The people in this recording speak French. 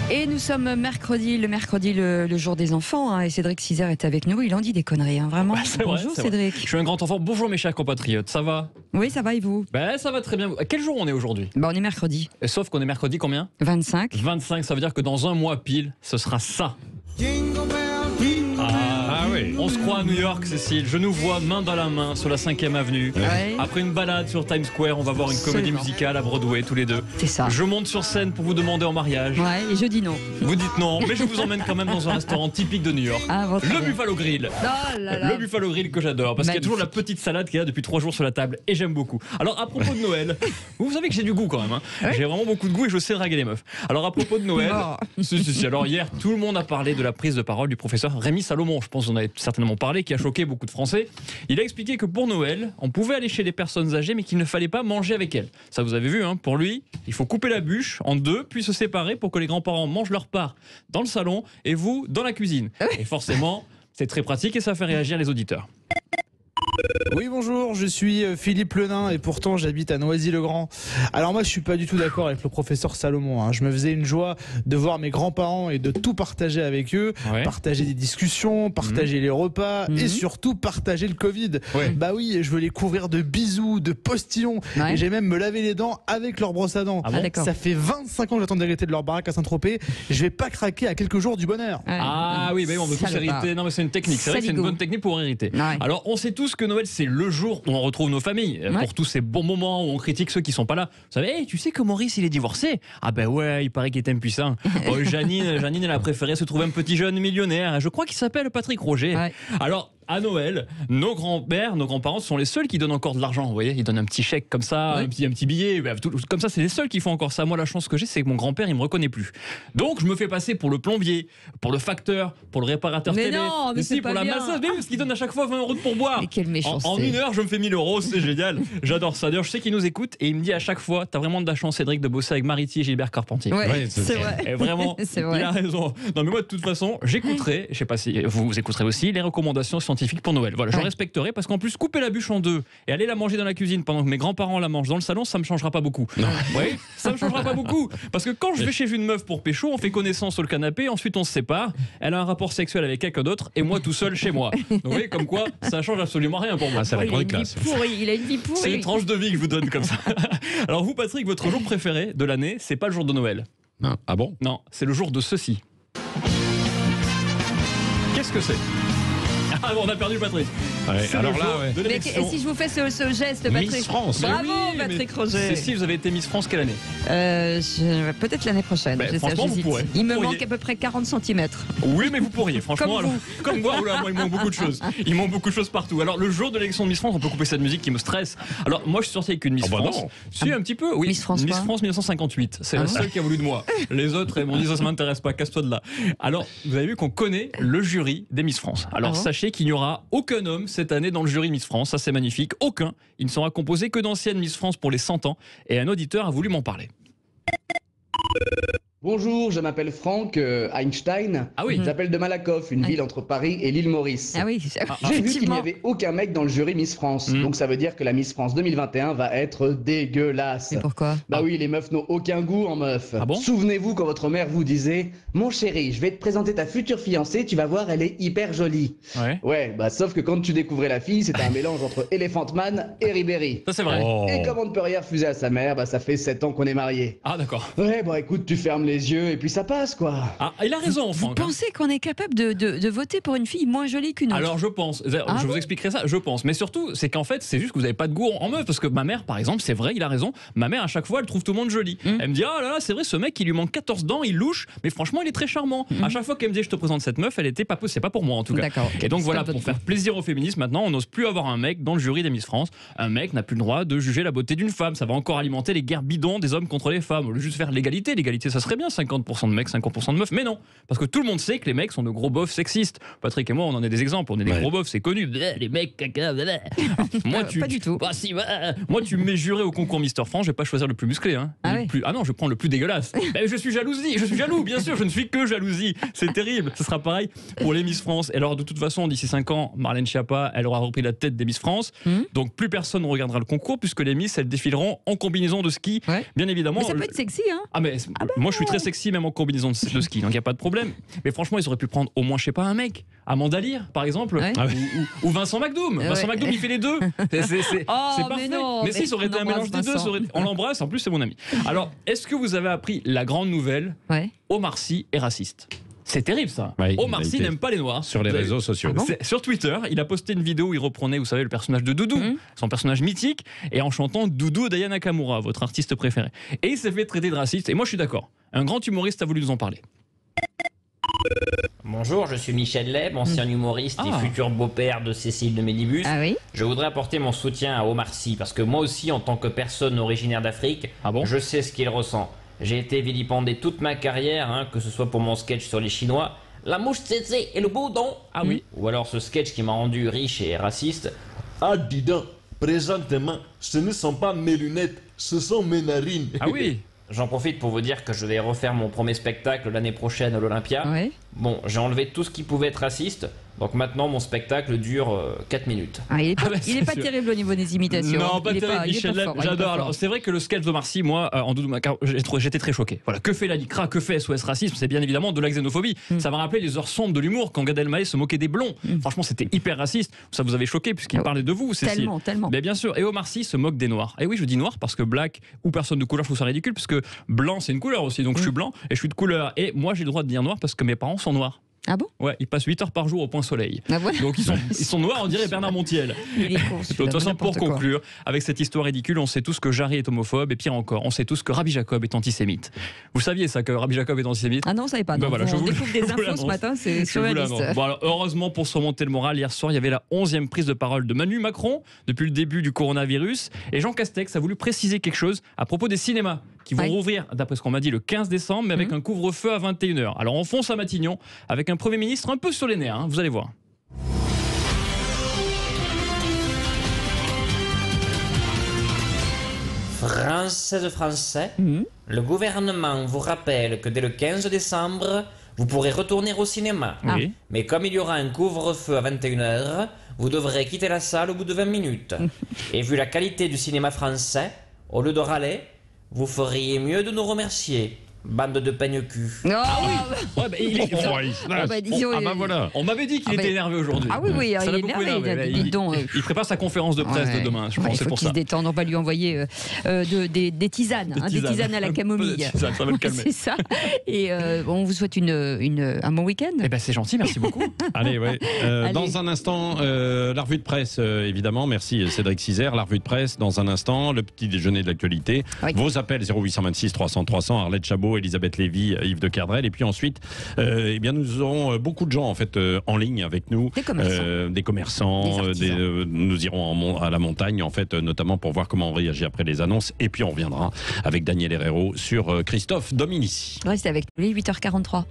Et nous sommes mercredi, le jour des enfants, hein, et Cédric Cizer est avec nous. Il en dit des conneries, hein, vraiment. Bonjour Cédric. Je suis un grand enfant. Bonjour mes chers compatriotes, ça va? Oui, ça va et vous? Ça va très bien. À quel jour on est aujourd'hui? On est mercredi. Et sauf qu'on est mercredi combien? 25. 25, ça veut dire que dans un mois pile, ce sera ça. Oui. On se croit à New York, Cécile. Je nous vois main dans la main sur la 5e avenue. Ouais. Après une balade sur Times Square, on va voir une comédie musicale à Broadway tous les deux. C'est ça. Je monte sur scène pour vous demander en mariage. Ouais, et je dis non. Vous dites non, mais je vous emmène quand même dans un restaurant typique de New York. Le Buffalo Grill. Oh là là. Le Buffalo Grill que j'adore, parce qu'il y a toujours la petite salade qui est là depuis 3 jours sur la table, et j'aime beaucoup. Alors à propos de Noël, vous savez que j'ai du goût quand même, hein. Ouais. J'ai vraiment beaucoup de goût et je sais draguer les meufs. Alors à propos de Noël, alors hier tout le monde a parlé de la prise de parole du professeur Rémi Salomon, je pense que vous en avez certainement parlé, qui a choqué beaucoup de Français. Il a expliqué que pour Noël, on pouvait aller chez les personnes âgées, mais qu'il ne fallait pas manger avec elles. Ça vous avez vu, hein, pour lui, il faut couper la bûche en deux, puis se séparer pour que les grands-parents mangent leur part dans le salon et vous dans la cuisine. Et forcément, c'est très pratique et ça fait réagir les auditeurs. Oui, bonjour, je suis Philippe Lenain et pourtant j'habite à Noisy-le-Grand. Alors moi je suis pas du tout d'accord avec le professeur Salomon, hein. Je me faisais une joie de voir mes grands-parents et de tout partager avec eux, partager des discussions, partager les repas et surtout partager le Covid. Bah oui, je veux les couvrir de bisous, de postillons et j'ai même me laver les dents avec leur brosse à dents. Ça fait 25 ans que j'attends d'hériter de leur baraque à Saint-Tropez. Je vais pas craquer à quelques jours du bonheur. Ah oui, mais on veut tous hériter. Non mais c'est une technique, c'est vrai que c'est une bonne technique pour hériter. Alors on sait tous que Noël c'est le jour où on retrouve nos familles, pour tous ces bons moments où on critique ceux qui sont pas là. Vous savez, hey, tu sais que Maurice il est divorcé? Ah ben ouais, il paraît qu'il est impuissant. Oh, Janine elle a préféré se trouver un petit jeune millionnaire, je crois qu'il s'appelle Patrick Roger. Alors à Noël, nos grands-pères, nos grands-parents sont les seuls qui donnent encore de l'argent. Vous voyez, ils donnent un petit chèque comme ça, un petit billet. Comme ça, c'est les seuls qui font encore ça. Moi, la chance que j'ai, c'est que mon grand-père, il me reconnaît plus. Donc, je me fais passer pour le plombier, pour le facteur, pour le réparateur télé. Non, mais c'est pour pas la bien. masseuse, mais parce qu'ils donnent à chaque fois 20 € de pourboire. Mais quelle méchanceté. En 1 heure, je me fais 1 000 €. C'est génial. J'adore ça. D'ailleurs, je sais qu'il nous écoute et il me dit à chaque fois, t'as vraiment de la chance, Cédric, de bosser avec Mariti et Gilbert Carpentier. C'est vrai. Et vraiment, C'est vrai. il a raison. Non, mais moi, de toute façon, j'écouterai, je sais pas si vous écouterez aussi, les recommandations scientifiques pour Noël. Voilà, je respecterai parce qu'en plus, couper la bûche en deux et aller la manger dans la cuisine pendant que mes grands-parents la mangent dans le salon, ça me changera pas beaucoup. Oui, ça me changera pas beaucoup. Parce que quand je vais chez une meuf pour pécho, on fait connaissance sur le canapé, ensuite on se sépare, elle a un rapport sexuel avec quelqu'un d'autre et moi tout seul chez moi. Donc vous voyez, comme quoi, ça change absolument rien pour moi. Il a une vie pourrie. C'est une tranche de vie que je vous donne comme ça. Alors vous, Patrick, votre jour préféré de l'année, c'est pas le jour de Noël. Non. Ah bon? Non, c'est le jour de ceci. Qu'est-ce que c'est? Ah bon, on a perdu Patrick. Alors là, Mais et si je vous fais ce geste, Patrick? Miss France. Bravo, Patrick Roger. Si vous avez été Miss France quelle année? Peut-être l'année prochaine. Franchement, vous pourrez. Il me manque à peu près 40 cm. Oui, mais vous pourriez, franchement. Comme moi, il manque beaucoup de choses. Il manque beaucoup de choses partout. Alors, le jour de l'élection de Miss France, on peut couper cette musique qui me stresse. Alors, moi, je suis sorti avec une Miss France. Si, un petit peu, oui. Miss France 1958. C'est la seule qui a voulu de moi. Les autres, elles m'ont dit ça m'intéresse pas, casse-toi de là. Alors, vous avez vu qu'on connaît le jury des Miss France. Alors, sachez qu'il n'y aura aucun homme cette année dans le jury Miss France. Ça, c'est magnifique. Aucun. Il ne sera composé que d'anciennes Miss France pour les 100 ans. Et un auditeur a voulu m'en parler. Bonjour, je m'appelle Franck Einstein. Ah oui. J'appelle de Malakoff, une ville entre Paris et l'île Maurice. Ah oui, J'ai vu qu'il n'y avait aucun mec dans le jury Miss France. Donc ça veut dire que la Miss France 2021 va être dégueulasse. Et pourquoi? Bah oui, les meufs n'ont aucun goût en meuf. Ah bon? Souvenez-vous quand votre mère vous disait « Mon chéri, je vais te présenter ta future fiancée, tu vas voir, elle est hyper jolie. » Ouais, bah sauf que quand tu découvrais la fille, c'était un mélange entre Elephant Man et Ribéry. Ça, c'est vrai. Et comme on ne peut rien refuser à sa mère, bah ça fait 7 ans qu'on est mariés. Ah, d'accord. Ouais, bah écoute, tu fermes les yeux et puis ça passe quoi. Ah, il a raison, Vous Franck. pensez qu'on est capable de voter pour une fille moins jolie qu'une autre? Alors je pense, je vous expliquerai ça, je pense. Mais surtout, c'est qu'en fait, c'est juste que vous n'avez pas de goût en meuf. Parce que ma mère, par exemple, c'est vrai, il a raison. Ma mère, à chaque fois, elle trouve tout le monde joli. Elle me dit, ah là là, c'est vrai, ce mec, il lui manque 14 dents, il louche, mais franchement, il est très charmant. À chaque fois qu'elle me dit, je te présente cette meuf, elle était pas, c'est pas pour moi en tout cas. D'accord. Et donc voilà, pour faire plaisir aux féministes, maintenant, on n'ose plus avoir un mec dans le jury des Miss France. Un mec n'a plus le droit de juger la beauté d'une femme. Ça va encore alimenter les guerres bidons des hommes contre les femmes. Au lieu de juste faire l'égalité. L'égalité, ça serait bien, 50% de mecs, 50% de meufs. Mais non, parce que tout le monde sait que les mecs sont de gros bofs sexistes. Patrick et moi, on en est des exemples. On est des gros bofs, c'est connu. Les mecs, caca. Moi, pas du tout. Moi, tu me mets juré au concours Mister France, je vais pas choisir le plus musclé. Hein. Ah non, je prends le plus dégueulasse. Je suis je suis jaloux, bien sûr, je ne suis que jalousie. C'est terrible. Ce sera pareil pour les Miss France. Et alors, de toute façon, d'ici 5 ans, Marlène Schiappa, elle aura repris la tête des Miss France. Donc, plus personne ne regardera le concours puisque les Miss, elles défileront en combinaison de ski. Bien évidemment. Mais ça peut être sexy, hein. Moi, je suis très très sexy, même en combinaison de ski, donc il n'y a pas de problème. Mais franchement, ils auraient pu prendre au moins, je sais pas, un mec. Amanda Lear, par exemple, ou Vincent McDoom. Vincent McDoom, il fait les deux. C'est parfait. Mais si, ça aurait été un mélange des deux. On l'embrasse, en plus, c'est mon ami. Alors, est-ce que vous avez appris la grande nouvelle ? Omar Sy est raciste. C'est terrible ça. Omar Sy n'aime pas les Noirs. Sur les réseaux sociaux. Sur Twitter, il a posté une vidéo où il reprenait, vous savez, le personnage de Doudou, son personnage mythique, et en chantant Doudou d'Aya Nakamura, votre artiste préféré. Et il s'est fait traiter de raciste, et moi je suis d'accord. Un grand humoriste a voulu nous en parler. Bonjour, je suis Michel Leb, ancien humoriste et futur beau-père de Cécile de Médibus. Je voudrais apporter mon soutien à Omar Sy, parce que moi aussi, en tant que personne originaire d'Afrique, je sais ce qu'il ressent. J'ai été vilipendé toute ma carrière, que ce soit pour mon sketch sur les Chinois, la mouche tsetse et le boudon. Ou alors ce sketch qui m'a rendu riche et raciste. Ah, dis donc, présentement, ce ne sont pas mes lunettes, ce sont mes narines. Ah oui. J'en profite pour vous dire que je vais refaire mon premier spectacle l'année prochaine à l'Olympia. Bon, j'ai enlevé tout ce qui pouvait être raciste. Donc maintenant, mon spectacle dure 4 minutes. Il est pas terrible au niveau des imitations. Non, pas terrible, Michel Leb, j'adore. Alors, c'est vrai que le sketch d'Omar Sy, moi, en Doudou Macaro, j'étais très choqué. Voilà, que fait la LICRA, que fait SOS Racisme ? C'est bien évidemment de la xénophobie. Ça m'a rappelé les heures sombres de l'humour quand Gad Elmaleh se moquait des blonds. Franchement, c'était hyper raciste. Ça vous avait choqué puisqu'il parlait de vous, Cécile. Tellement. Mais bien sûr. Et Omar Sy se moque des noirs. Et oui, je dis noir parce que black ou personne de couleur, je trouve ça ridicule parce que blanc, c'est une couleur aussi. Donc je suis blanc et je suis de couleur. Et moi, j'ai le droit de dire noir parce que mes parents sont noirs. Ah bon ? Ouais, ils passent 8 heures par jour au point soleil. Donc ils sont noirs, on dirait Bernard Montiel. De toute façon, pour conclure, avec cette histoire ridicule, on sait tous que Jarry est homophobe et pire encore, on sait tous que Rabbi Jacob est antisémite. Vous saviez ça, que Rabbi Jacob est antisémite ? Ah non, on ne savait pas. On découvre des infos ce matin, c'est surréaliste. Bon, alors, heureusement, pour se remonter le moral, hier soir, il y avait la 11e prise de parole de Manu Macron depuis le début du coronavirus. Et Jean Castex a voulu préciser quelque chose à propos des cinémas qui vont rouvrir, d'après ce qu'on m'a dit, le 15 décembre, mais avec un couvre-feu à 21h. Alors on fonce à Matignon avec un Premier ministre un peu sur les nerfs, vous allez voir. Françaises, Français, le gouvernement vous rappelle que dès le 15 décembre, vous pourrez retourner au cinéma. Mais comme il y aura un couvre-feu à 21h, vous devrez quitter la salle au bout de 20 minutes. Et vu la qualité du cinéma français, au lieu de râler, vous feriez mieux de nous remercier. Bande de peigne-cul. Voilà. On m'avait dit qu'il était énervé aujourd'hui. Ah oui, il est énervé. Il prépare sa conférence de presse de demain, je pense. Il faut qu'il se détende. On va lui envoyer des tisanes, des tisanes à la camomille. Ça va le calmer. C'est ça. Et on vous souhaite un bon week-end. Eh ben c'est gentil, merci beaucoup. Allez. Dans un instant, la revue de presse, évidemment. Merci Cédric Cizer. La revue de presse, dans un instant, le petit déjeuner de l'actualité. Vos appels 0826 300 300, Arlette Chabot, Elisabeth Lévy, Yves de Kerdrel. Et puis ensuite, nous aurons beaucoup de gens en fait en ligne avec nous, des commerçants, nous irons à la montagne en fait, notamment pour voir comment on réagit après les annonces. Et puis on reviendra avec Daniel Herrero sur Christophe Dominici. Restez avec nous, 8h43.